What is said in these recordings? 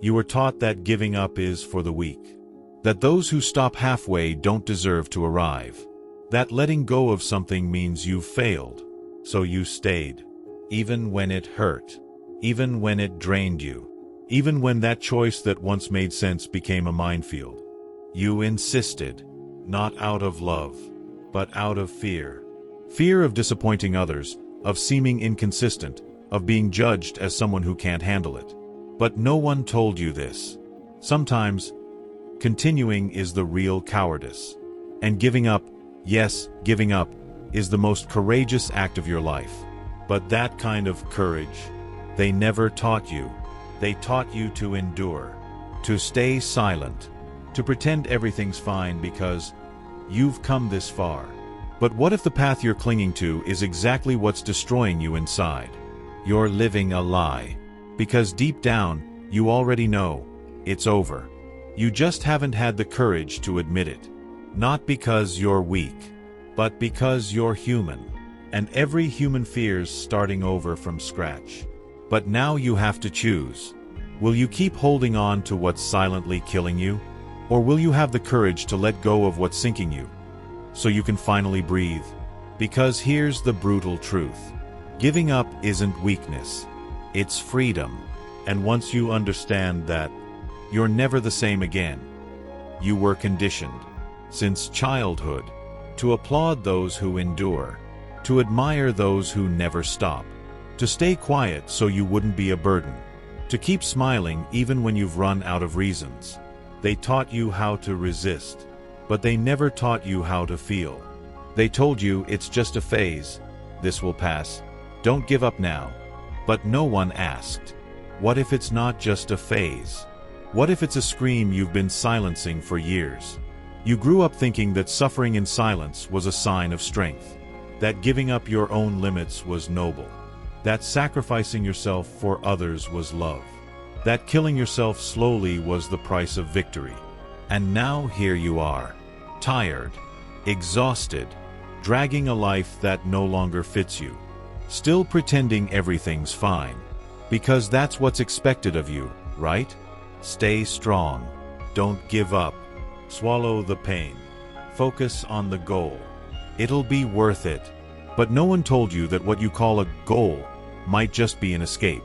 You were taught that giving up is for the weak. That those who stop halfway don't deserve to arrive. That letting go of something means you've failed. So you stayed. Even when it hurt. Even when it drained you. Even when that choice that once made sense became a minefield. You insisted. Not out of love, but out of fear. Fear of disappointing others, of seeming inconsistent, of being judged as someone who can't handle it. But no one told you this. Sometimes, continuing is the real cowardice. And giving up, yes, giving up, is the most courageous act of your life. But that kind of courage, they never taught you. They taught you to endure, to stay silent, to pretend everything's fine because you've come this far. But what if the path you're clinging to is exactly what's destroying you inside? You're living a lie. Because deep down, you already know, it's over. You just haven't had the courage to admit it. Not because you're weak, but because you're human. And every human fears starting over from scratch. But now you have to choose. Will you keep holding on to what's silently killing you? Or will you have the courage to let go of what's sinking you? So you can finally breathe. Because here's the brutal truth. Giving up isn't weakness. It's freedom. And once you understand that, you're never the same again. You were conditioned, since childhood, to applaud those who endure, to admire those who never stop, to stay quiet so you wouldn't be a burden, to keep smiling even when you've run out of reasons. They taught you how to resist, but they never taught you how to feel. They told you it's just a phase, this will pass, don't give up now. But no one asked, what if it's not just a phase? What if it's a scream you've been silencing for years? You grew up thinking that suffering in silence was a sign of strength, that giving up your own limits was noble, that sacrificing yourself for others was love, that killing yourself slowly was the price of victory. And now here you are, tired, exhausted, dragging a life that no longer fits you, still pretending everything's fine, because that's what's expected of you, right? Stay strong. Don't give up. Swallow the pain. Focus on the goal. It'll be worth it. But no one told you that what you call a goal might just be an escape.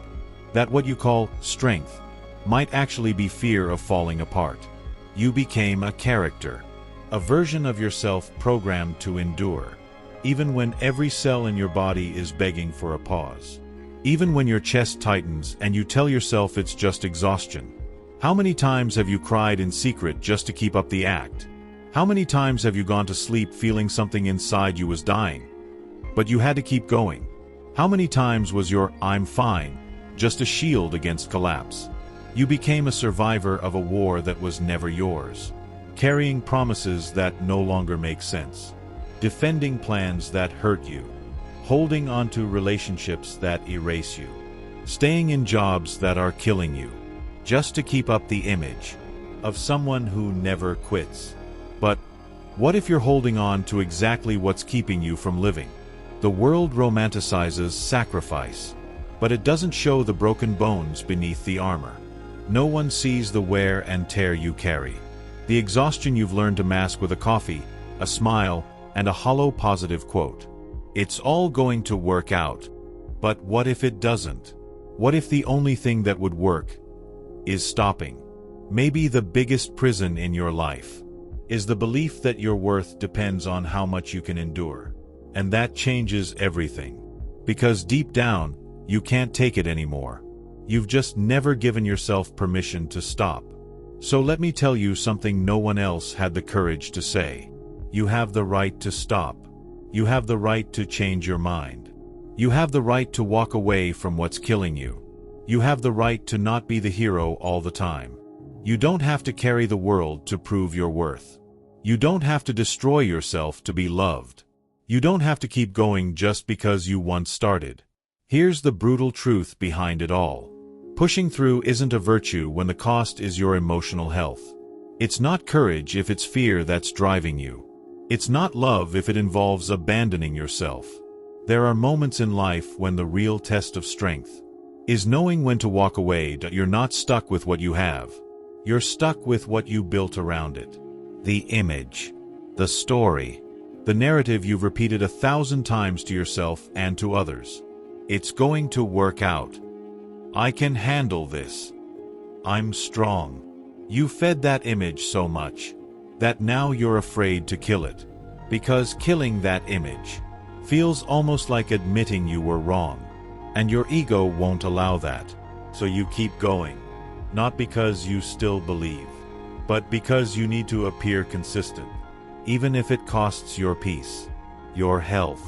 That what you call strength might actually be fear of falling apart. You became a character, a version of yourself programmed to endure, even when every cell in your body is begging for a pause. Even when your chest tightens and you tell yourself it's just exhaustion. How many times have you cried in secret just to keep up the act? How many times have you gone to sleep feeling something inside you was dying, but you had to keep going? How many times was your "I'm fine" just a shield against collapse? You became a survivor of a war that was never yours, carrying promises that no longer make sense, defending plans that hurt you, holding onto relationships that erase you, staying in jobs that are killing you, just to keep up the image of someone who never quits. But what if you're holding on to exactly what's keeping you from living? The world romanticizes sacrifice, but it doesn't show the broken bones beneath the armor. No one sees the wear and tear you carry, the exhaustion you've learned to mask with a coffee, a smile, and a hollow positive quote. It's all going to work out. But what if it doesn't? What if the only thing that would work is stopping? Maybe the biggest prison in your life is the belief that your worth depends on how much you can endure. And that changes everything. Because deep down, you can't take it anymore. You've just never given yourself permission to stop. So let me tell you something no one else had the courage to say. You have the right to stop. You have the right to change your mind. You have the right to walk away from what's killing you. You have the right to not be the hero all the time. You don't have to carry the world to prove your worth. You don't have to destroy yourself to be loved. You don't have to keep going just because you once started. Here's the brutal truth behind it all. Pushing through isn't a virtue when the cost is your emotional health. It's not courage if it's fear that's driving you. It's not love if it involves abandoning yourself. There are moments in life when the real test of strength is knowing when to walk away. You're not stuck with what you have. You're stuck with what you built around it. The image, the story, the narrative you've repeated 1,000 times to yourself and to others. It's going to work out. I can handle this. I'm strong. You fed that image so much that now you're afraid to kill it, because killing that image feels almost like admitting you were wrong, and your ego won't allow that. So you keep going, not because you still believe, but because you need to appear consistent, even if it costs your peace, your health,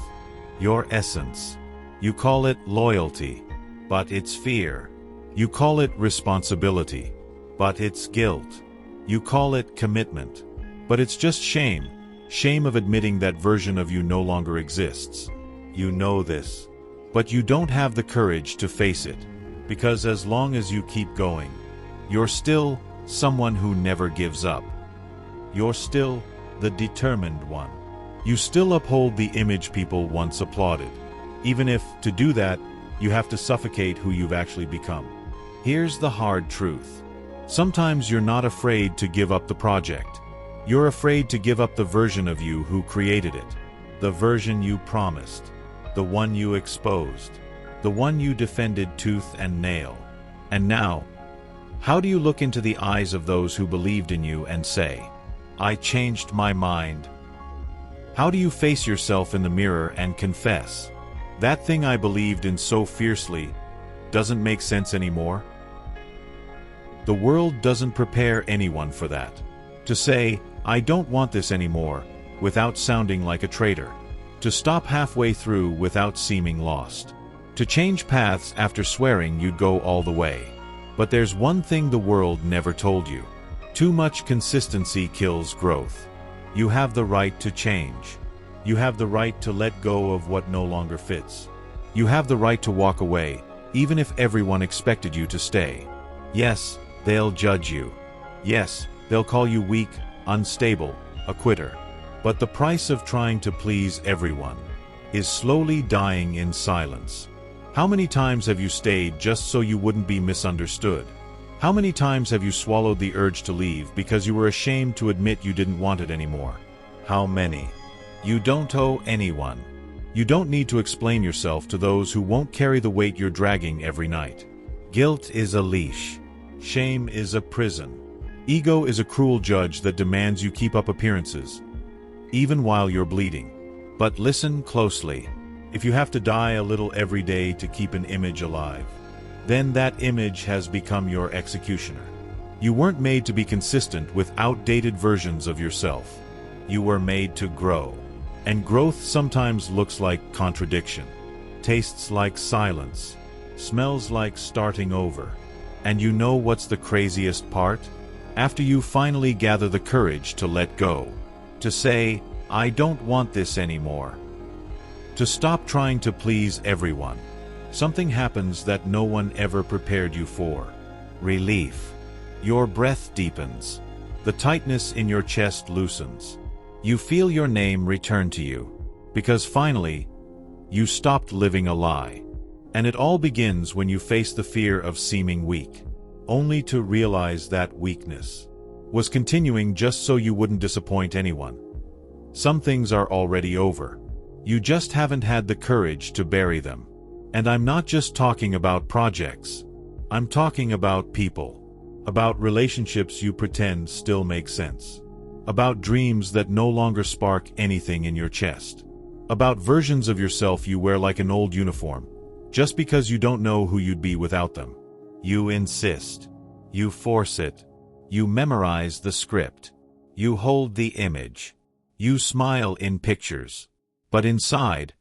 your essence. You call it loyalty, but it's fear. You call it responsibility, but it's guilt. You call it commitment, but it's just shame. Shame of admitting that version of you no longer exists. You know this, but you don't have the courage to face it, because as long as you keep going, you're still someone who never gives up. You're still the determined one. You still uphold the image people once applauded, even if, to do that, you have to suffocate who you've actually become. Here's the hard truth. Sometimes you're not afraid to give up the project. You're afraid to give up the version of you who created it, the version you promised, the one you exposed, the one you defended tooth and nail. And now, how do you look into the eyes of those who believed in you and say, I changed my mind? How do you face yourself in the mirror and confess, that thing I believed in so fiercely doesn't make sense anymore? The world doesn't prepare anyone for that. To say, I don't want this anymore, without sounding like a traitor. To stop halfway through without seeming lost. To change paths after swearing you'd go all the way. But there's one thing the world never told you. Too much consistency kills growth. You have the right to change. You have the right to let go of what no longer fits. You have the right to walk away, even if everyone expected you to stay. Yes, they'll judge you. Yes, they'll call you weak, unstable, a quitter. But the price of trying to please everyone is slowly dying in silence. How many times have you stayed just so you wouldn't be misunderstood? How many times have you swallowed the urge to leave because you were ashamed to admit you didn't want it anymore? How many? You don't owe anyone. You don't need to explain yourself to those who won't carry the weight you're dragging every night. Guilt is a leash. Shame is a prison. Ego is a cruel judge that demands you keep up appearances, even while you're bleeding. But listen closely. If you have to die a little every day to keep an image alive, then that image has become your executioner. You weren't made to be consistent with outdated versions of yourself. You were made to grow. And growth sometimes looks like contradiction, tastes like silence, smells like starting over. And you know what's the craziest part? After you finally gather the courage to let go, to say, I don't want this anymore, to stop trying to please everyone, something happens that no one ever prepared you for. Relief. Your breath deepens. The tightness in your chest loosens. You feel your name return to you, because finally, you stopped living a lie. And it all begins when you face the fear of seeming weak, only to realize that weakness was continuing just so you wouldn't disappoint anyone. Some things are already over. You just haven't had the courage to bury them. And I'm not just talking about projects. I'm talking about people. About relationships you pretend still make sense. About dreams that no longer spark anything in your chest. About versions of yourself you wear like an old uniform, just because you don't know who you'd be without them. You insist. You force it. You memorize the script. You hold the image. You smile in pictures. But inside,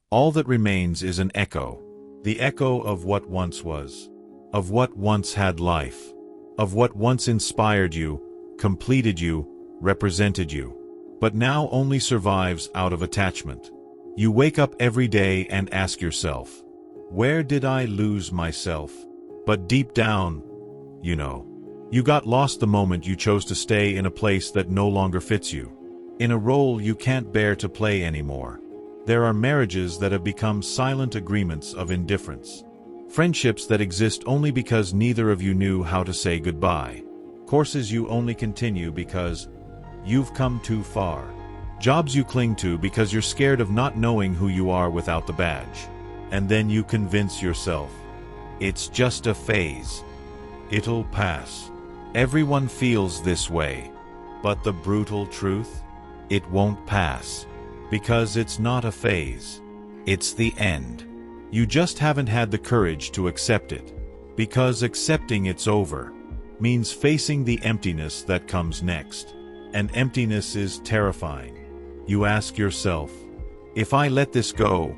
all that remains is an echo. The echo of what once was. Of what once had life. Of what once inspired you, completed you, represented you. But now only survives out of attachment. You wake up every day and ask yourself, where did I lose myself? But deep down, you know, you got lost the moment you chose to stay in a place that no longer fits you. In a role you can't bear to play anymore. There are marriages that have become silent agreements of indifference. Friendships that exist only because neither of you knew how to say goodbye. Courses you only continue because you've come too far. Jobs you cling to because you're scared of not knowing who you are without the badge. And then you convince yourself, it's just a phase. It'll pass. Everyone feels this way. But the brutal truth? It won't pass. Because it's not a phase. It's the end. You just haven't had the courage to accept it. Because accepting it's over means facing the emptiness that comes next. And emptiness is terrifying. You ask yourself, if I let this go,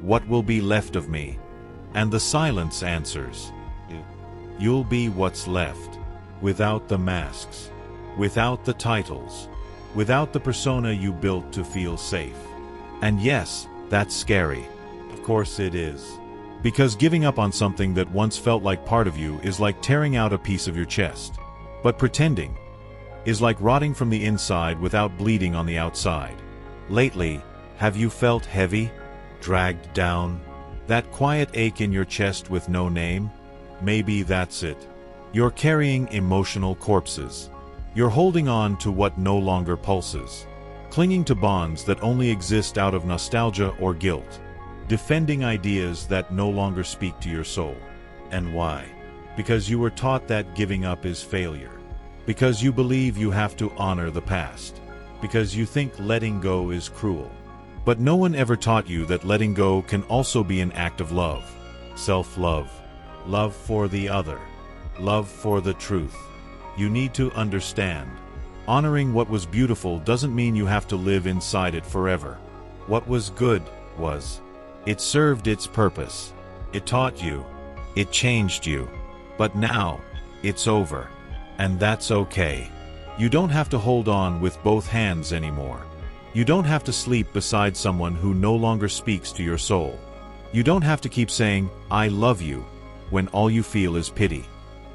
what will be left of me? And the silence answers, you'll be what's left. Without the masks. Without the titles. Without the persona you built to feel safe. And yes, that's scary. Of course it is. Because giving up on something that once felt like part of you is like tearing out a piece of your chest. But pretending is like rotting from the inside without bleeding on the outside. Lately, have you felt heavy? Dragged down? That quiet ache in your chest with no name? Maybe that's it. You're carrying emotional corpses. You're holding on to what no longer pulses. Clinging to bonds that only exist out of nostalgia or guilt. Defending ideas that no longer speak to your soul. And why? Because you were taught that giving up is failure. Because you believe you have to honor the past. Because you think letting go is cruel. But no one ever taught you that letting go can also be an act of love. Self-love. Love for the other. Love for the truth. You need to understand. Honoring what was beautiful doesn't mean you have to live inside it forever. What was good was. It served its purpose. It taught you. It changed you. But now, it's over. And that's okay. You don't have to hold on with both hands anymore. You don't have to sleep beside someone who no longer speaks to your soul. You don't have to keep saying, I love you, when all you feel is pity.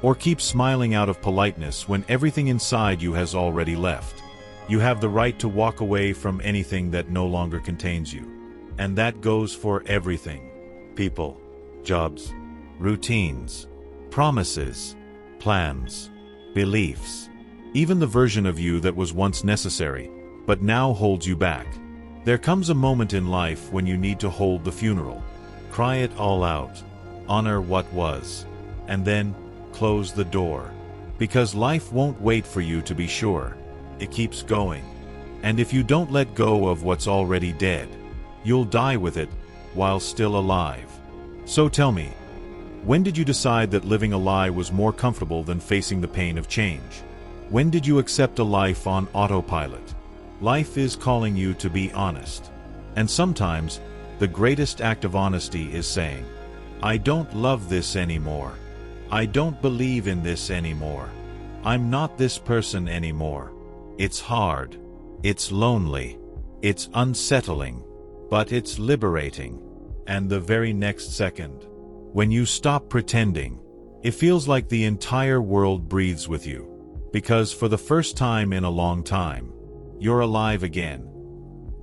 Or keep smiling out of politeness when everything inside you has already left. You have the right to walk away from anything that no longer contains you. And that goes for everything. People, jobs, routines, promises, plans, beliefs. Even the version of you that was once necessary, but now holds you back. There comes a moment in life when you need to hold the funeral. Cry it all out. Honor what was. And then, close the door. Because life won't wait for you to be sure. It keeps going. And if you don't let go of what's already dead, you'll die with it while still alive. So tell me, when did you decide that living a lie was more comfortable than facing the pain of change? When did you accept a life on autopilot? Life is calling you to be honest. And sometimes, the greatest act of honesty is saying, I don't love this anymore. I don't believe in this anymore. I'm not this person anymore. It's hard. It's lonely. It's unsettling. But it's liberating. And the very next second, when you stop pretending, it feels like the entire world breathes with you. Because for the first time in a long time, you're alive again.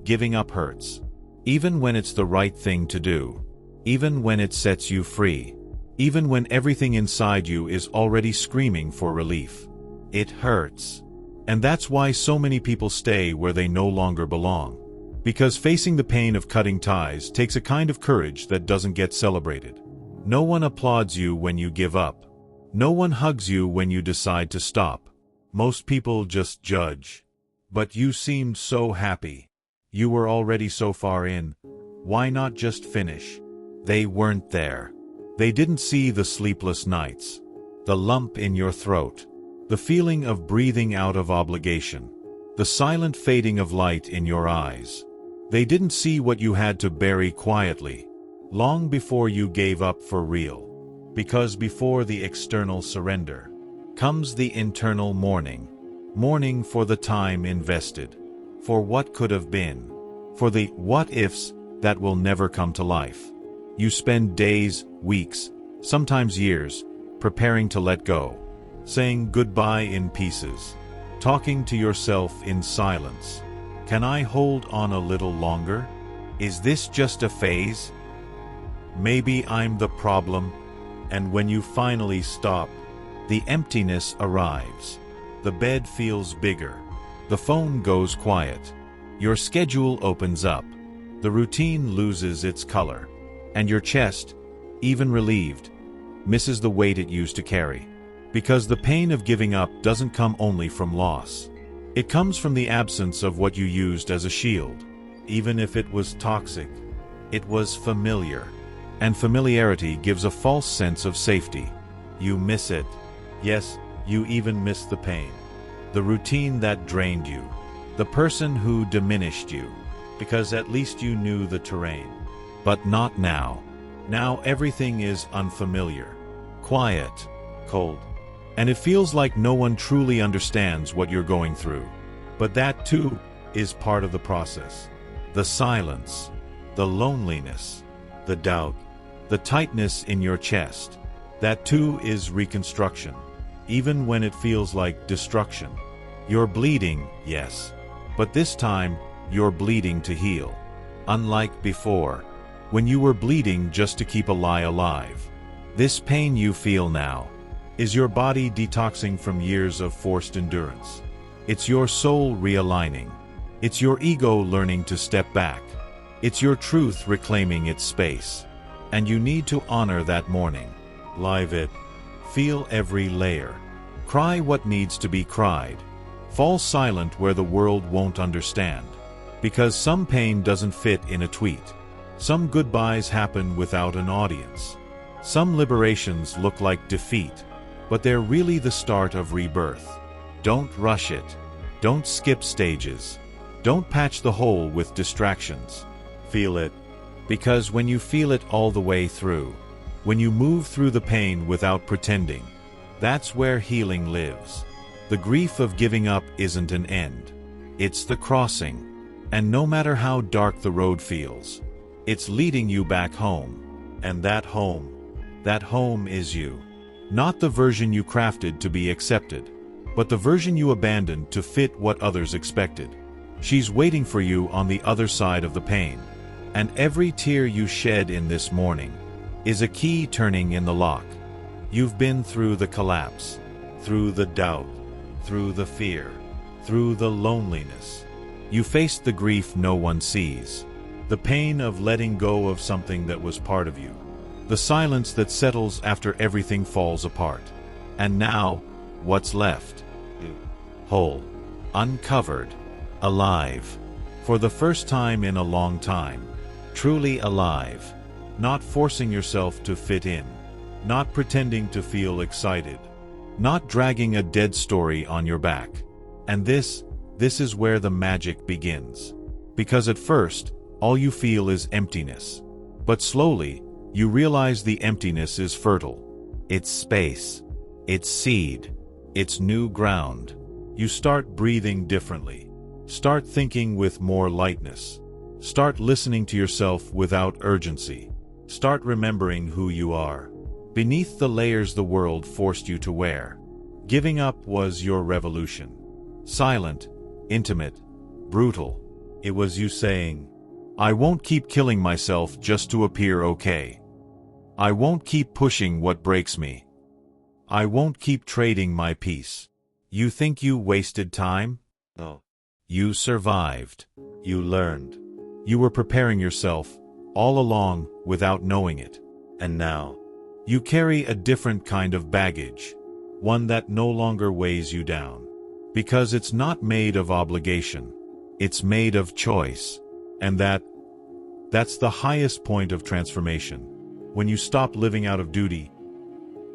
Giving up hurts. Even when it's the right thing to do. Even when it sets you free. Even when everything inside you is already screaming for relief. It hurts. And that's why so many people stay where they no longer belong. Because facing the pain of cutting ties takes a kind of courage that doesn't get celebrated. No one applauds you when you give up. No one hugs you when you decide to stop. Most people just judge. But you seemed so happy. You were already so far in. Why not just finish? They weren't there. They didn't see the sleepless nights. The lump in your throat. The feeling of breathing out of obligation. The silent fading of light in your eyes. They didn't see what you had to bury quietly. Long before you gave up for real. Because before the external surrender comes the internal mourning. Mourning for the time invested. For what could have been. For the what-ifs that will never come to life. You spend days, weeks, sometimes years, preparing to let go. Saying goodbye in pieces. Talking to yourself in silence. Can I hold on a little longer? Is this just a phase? Maybe I'm the problem. And when you finally stop, the emptiness arrives. The bed feels bigger. The phone goes quiet. Your schedule opens up. The routine loses its color. And your chest, even relieved, misses the weight it used to carry. Because the pain of giving up doesn't come only from loss. It comes from the absence of what you used as a shield. Even if it was toxic, it was familiar. And familiarity gives a false sense of safety. You miss it. Yes, you even miss the pain. The routine that drained you. The person who diminished you. Because at least you knew the terrain. But not now. Now everything is unfamiliar. Quiet. Cold. And it feels like no one truly understands what you're going through. But that too is part of the process. The silence. The loneliness. The doubt. The tightness in your chest. That too is reconstruction. Even when it feels like destruction. You're bleeding, yes. But this time, you're bleeding to heal. Unlike before, when you were bleeding just to keep a lie alive. This pain you feel now is your body detoxing from years of forced endurance. It's your soul realigning. It's your ego learning to step back. It's your truth reclaiming its space. And you need to honor that morning. Live it. Feel every layer. Cry what needs to be cried. Fall silent where the world won't understand. Because some pain doesn't fit in a tweet. Some goodbyes happen without an audience. Some liberations look like defeat, but they're really the start of rebirth. Don't rush it. Don't skip stages. Don't patch the hole with distractions. Feel it. Because when you feel it all the way through, when you move through the pain without pretending, that's where healing lives. The grief of giving up isn't an end. It's the crossing. And no matter how dark the road feels, it's leading you back home. And that home is you. Not the version you crafted to be accepted, but the version you abandoned to fit what others expected. She's waiting for you on the other side of the pain. And every tear you shed in this morning is a key turning in the lock. You've been through the collapse, through the doubt, through the fear, through the loneliness. You faced the grief no one sees, the pain of letting go of something that was part of you, the silence that settles after everything falls apart. And now, what's left? Whole, uncovered, alive. For the first time in a long time. Truly alive. Not forcing yourself to fit in. Not pretending to feel excited. Not dragging a dead story on your back. And this is where the magic begins. Because at first, all you feel is emptiness. But slowly, you realize the emptiness is fertile. It's space. It's seed. It's new ground. You start breathing differently. Start thinking with more lightness. Start listening to yourself without urgency. Start remembering who you are. Beneath the layers the world forced you to wear. Giving up was your revolution. Silent, intimate, brutal. It was you saying, I won't keep killing myself just to appear okay. I won't keep pushing what breaks me. I won't keep trading my peace. You think you wasted time? No. You survived. You learned. You were preparing yourself, all along, without knowing it. And now, you carry a different kind of baggage. One that no longer weighs you down. Because it's not made of obligation. It's made of choice. And that's the highest point of transformation. When you stop living out of duty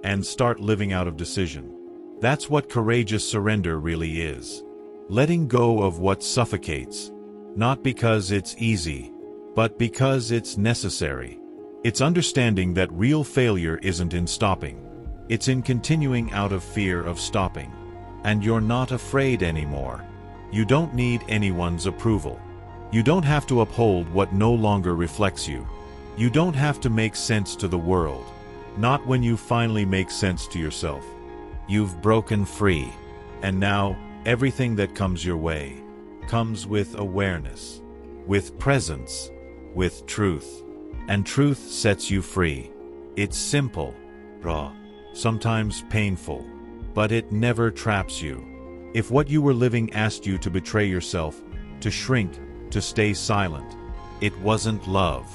and start living out of decision. That's what courageous surrender really is. Letting go of what suffocates. Not because it's easy, but because it's necessary. It's understanding that real failure isn't in stopping. It's in continuing out of fear of stopping. And you're not afraid anymore. You don't need anyone's approval. You don't have to uphold what no longer reflects you. You don't have to make sense to the world. Not when you finally make sense to yourself. You've broken free. And now, everything that comes your way comes with awareness, with presence, with truth. And truth sets you free. It's simple. raw, sometimes painful, but it never traps you. If what you were living asked you to betray yourself, to shrink, to stay silent, it wasn't love.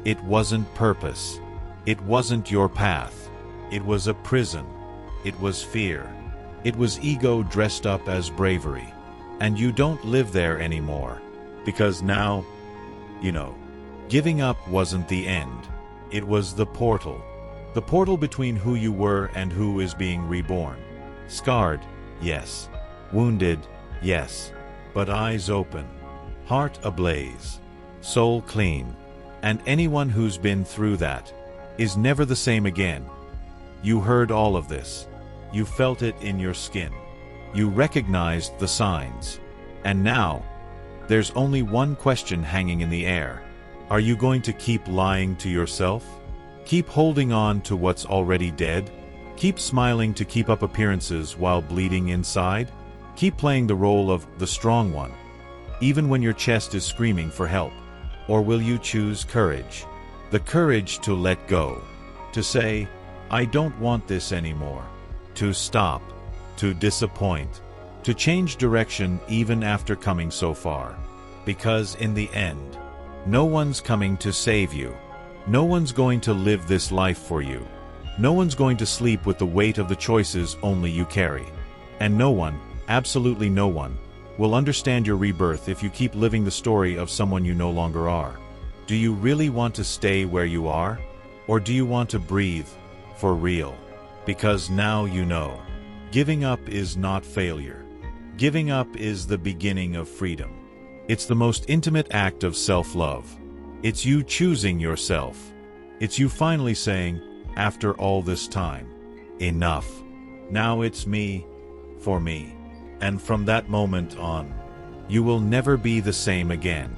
It wasn't purpose. It wasn't your path. It was a prison. It was fear. It was ego dressed up as bravery. And you don't live there anymore. Because now, you know, giving up wasn't the end. It was the portal. The portal between who you were and who is being reborn. Scarred, yes. Wounded, yes. But eyes open. Heart ablaze. Soul clean. And anyone who's been through that is never the same again. You heard all of this. You felt it in your skin. You recognized the signs. And now, there's only one question hanging in the air. Are you going to keep lying to yourself? Keep holding on to what's already dead? Keep smiling to keep up appearances while bleeding inside? Keep playing the role of the strong one, even when your chest is screaming for help? Or will you choose courage? The courage to let go. To say, I don't want this anymore. To stop. To disappoint. To change direction even after coming so far. Because in the end, no one's coming to save you. No one's going to live this life for you. No one's going to sleep with the weight of the choices only you carry. And no one, absolutely no one, will understand your rebirth if you keep living the story of someone you no longer are. Do you really want to stay where you are? Or do you want to breathe, for real? Because now you know. Giving up is not failure. Giving up is the beginning of freedom. It's the most intimate act of self-love. It's you choosing yourself. It's you finally saying, after all this time, enough. Now it's me, for me. And from that moment on, you will never be the same again.